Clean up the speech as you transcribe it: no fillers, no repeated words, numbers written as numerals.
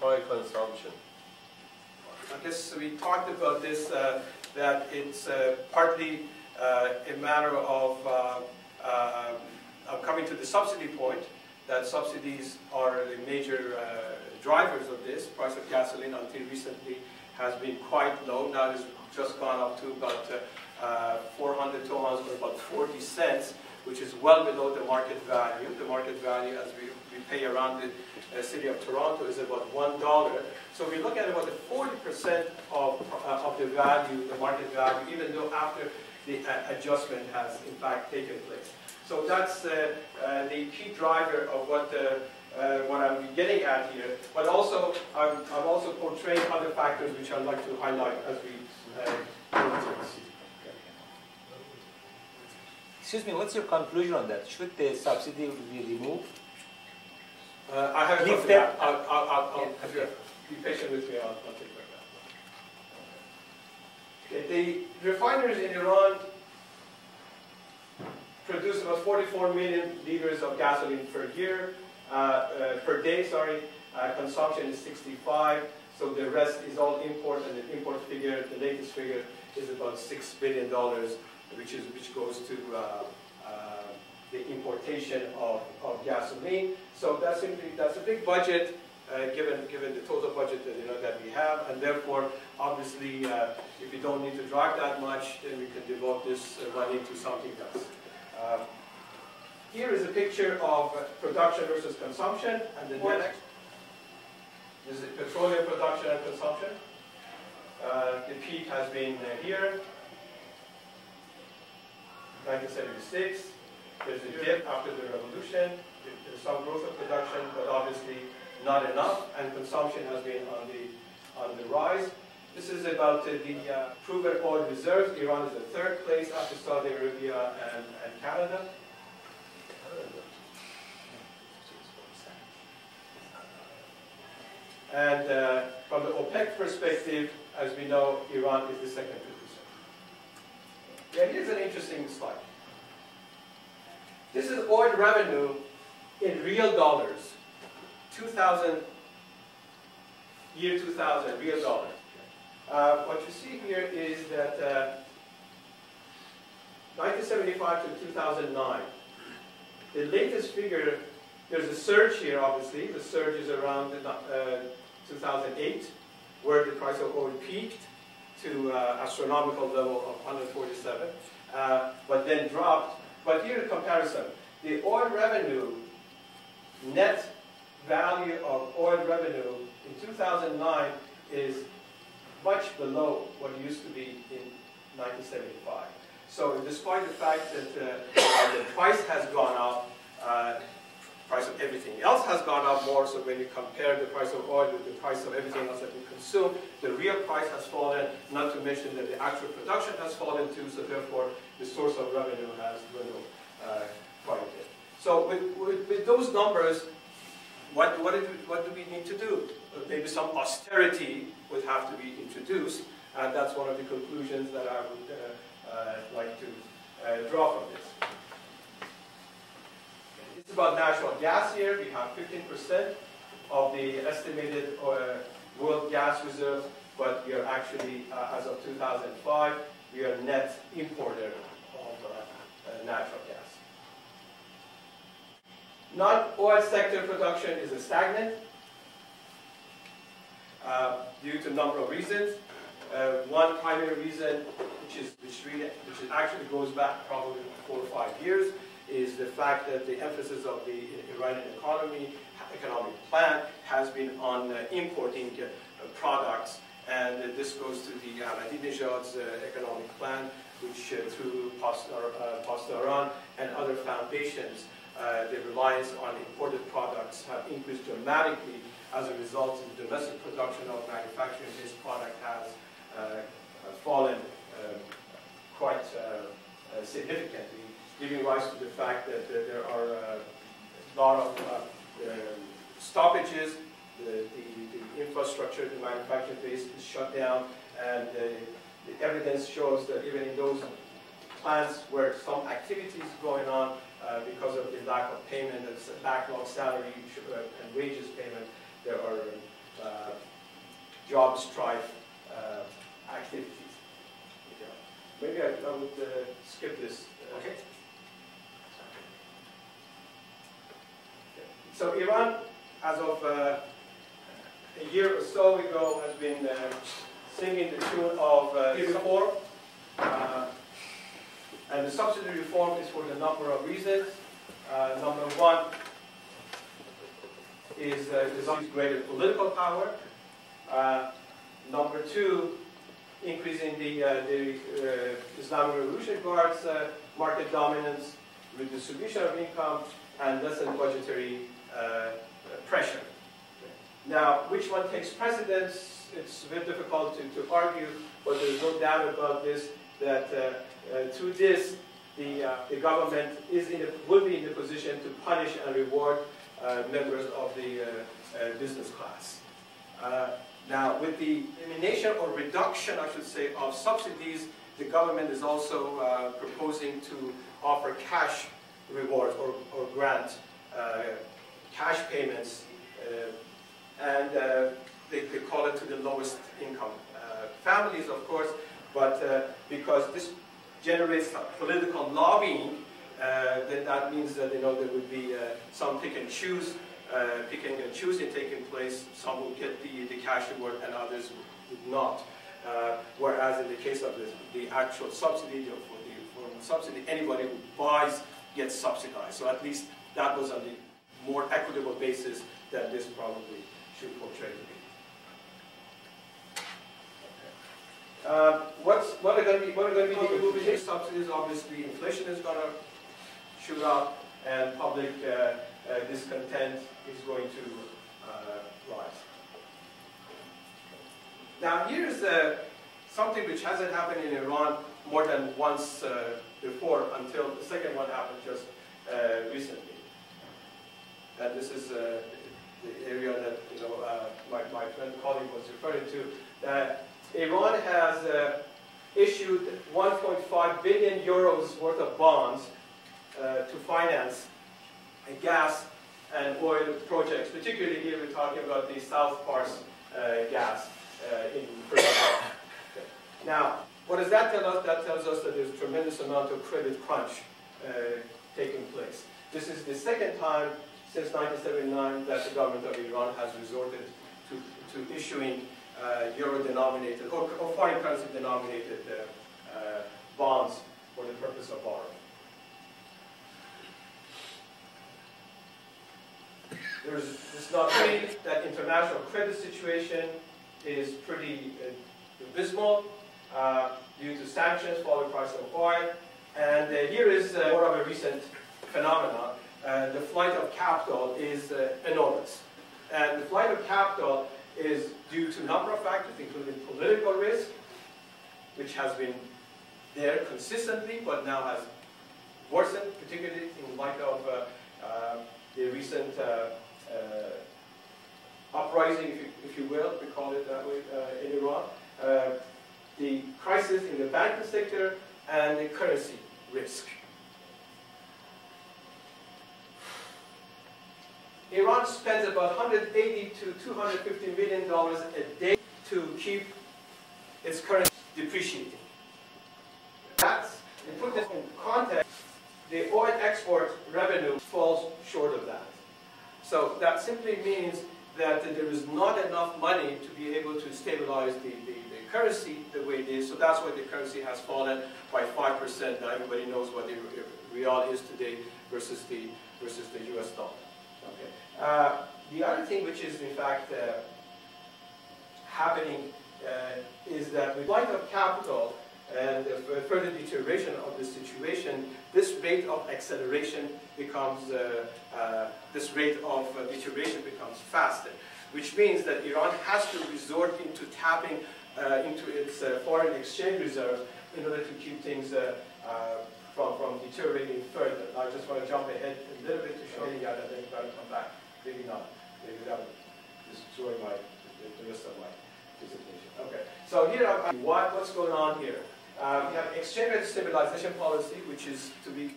high consumption? I guess we talked about this, that it's partly a matter of coming to the subsidy point, that subsidies are the major drivers of this. Price of gasoline until recently has been quite low. Now it's just gone up to about 400 tons, or about 40 cents, which is well below the market value. The market value, as we pay around the city of Toronto, is about $1. So we look at about 40% of the value, the market value, even though after the adjustment has in fact taken place. So that's the key driver of what I'm getting at here. But also, I'm also portraying other factors which I'd like to highlight as we go into this. Excuse me, what's your conclusion on that? Should the subsidy be removed? I haven't looked at that. Be patient with me, I'll take it back. Okay, the refineries in Iran produce about 44 million liters of gasoline per year, per day, sorry. Consumption is 65, so the rest is all import, and the import figure, the latest figure, is about $6 billion, which goes to the importation of gasoline. So that's a big budget, given the total budget that we have, and therefore, obviously, if you don't need to drive that much, then we can devote this money to something else. Here is a picture of production versus consumption, and the next is the petroleum production and consumption. The peak has been here, 1976. There's a dip after the revolution. There's some growth of production, but obviously not enough, and consumption has been on the rise. This is about the proven oil reserves. Iran is the third place after Saudi Arabia and Canada. And from the OPEC perspective, as we know, Iran is the second producer. Yeah, here's an interesting slide. This is oil revenue in real dollars, year 2000, real dollars. What you see here is that 1975 to 2009, the latest figure, there's a surge here, obviously. The surge is around 2008, where the price of oil peaked to astronomical level of 147, but then dropped. But here, a comparison. The oil revenue, net value of oil revenue in 2009 is much below what it used to be in 1975. So despite the fact that the price has gone up, price of everything else has gone up more, so when you compare the price of oil with the price of everything else that we consume, the real price has fallen, not to mention that the actual production has fallen too, so therefore the source of revenue has dwindled quite a bit. So with those numbers, what do we need to do? Maybe some austerity would have to be introduced, and that's one of the conclusions that I would like to draw from this. It's about natural gas here. We have 15% of the estimated world gas reserves, but we are actually, as of 2005, we are net importer of natural gas. Non-oil sector production is stagnant due to a number of reasons. One primary reason, which actually goes back probably 4 or 5 years, is the fact that the emphasis of the Iranian economic plan has been on importing products, and this goes to the Ahmadinejad's economic plan, which through Pastaran and other foundations, the reliance on imported products have increased dramatically. As a result, the domestic production of manufacturing this product has fallen quite significantly, giving rise to the fact that there are a lot of stoppages. The infrastructure, the manufacturing base is shut down, and the evidence shows that even in those plants where some activity is going on, because of the lack of payment, and backlog salary and wages payment, there are job strife activities. Okay. Maybe I would skip this. Okay. So Iran, as of a year or so ago, has been singing the tune of reform. And the subsidy reform is for a number of reasons. Number one is greater political power. Number two, increasing the Islamic Revolution Guard's market dominance, redistribution of income, and lessen budgetary pressure. Now, which one takes precedence? It's very difficult to argue, but there's no doubt about this, that through this, the government will be in the position to punish and reward members of the business class. Now, with the elimination or reduction, I should say, of subsidies, the government is also proposing to offer cash rewards or grant cash payments, and they call it to the lowest income families, of course, but because this generates political lobbying, then that means that there would be some picking and choosing taking place. Some will get the cash reward and others would not. Whereas in the case of the actual subsidy, for the form of subsidy, anybody who buys gets subsidized. So at least that was on the more equitable basis that this probably should portray to be. What are going to be the implications? Subsidies? Obviously, inflation is going to shoot up, and public discontent is going to rise. Now, here's something which hasn't happened in Iran more than once before, until the second one happened just recently. And this is the area that my friend colleague was referring to. Iran has issued 1.5 billion euros worth of bonds to finance gas and oil projects. Particularly here, we're talking about the South Pars gas in Farrokh. Now, what does that tell us? That tells us that there's a tremendous amount of credit crunch taking place. This is the second time since 1979 that the government of Iran has resorted to issuing euro-denominated or foreign currency-denominated bonds for the purpose of borrowing. It's not pretty. That international credit situation is pretty abysmal due to sanctions, falling price of oil. And here is more of a recent phenomenon. The flight of capital is enormous. And the flight of capital is due to a number of factors, including political risk, which has been there consistently, but now has worsened, particularly in light of the recent uprising, if you will, we call it that way, in Iran, the crisis in the banking sector, and the currency risk. Iran spends about $180 to $250 million a day to keep its currency depreciating. To put this in context, the oil export revenue falls short of that. So that simply means that there is not enough money to be able to stabilize the currency the way it is. So that's why the currency has fallen by 5%. Now everybody knows what the real is today versus the US dollar. Okay. The other thing which is in fact happening is that with flight of capital and further deterioration of the situation, this rate of acceleration becomes, deterioration becomes faster, which means that Iran has to resort into tapping into its foreign exchange reserve in order to keep things from deteriorating further. I just want to jump ahead a little bit to show you that then you've got to come back. Maybe not. Maybe that would destroy the rest of my presentation. Okay. So here, what's going on here? We have exchange rate stabilization policy, which is to be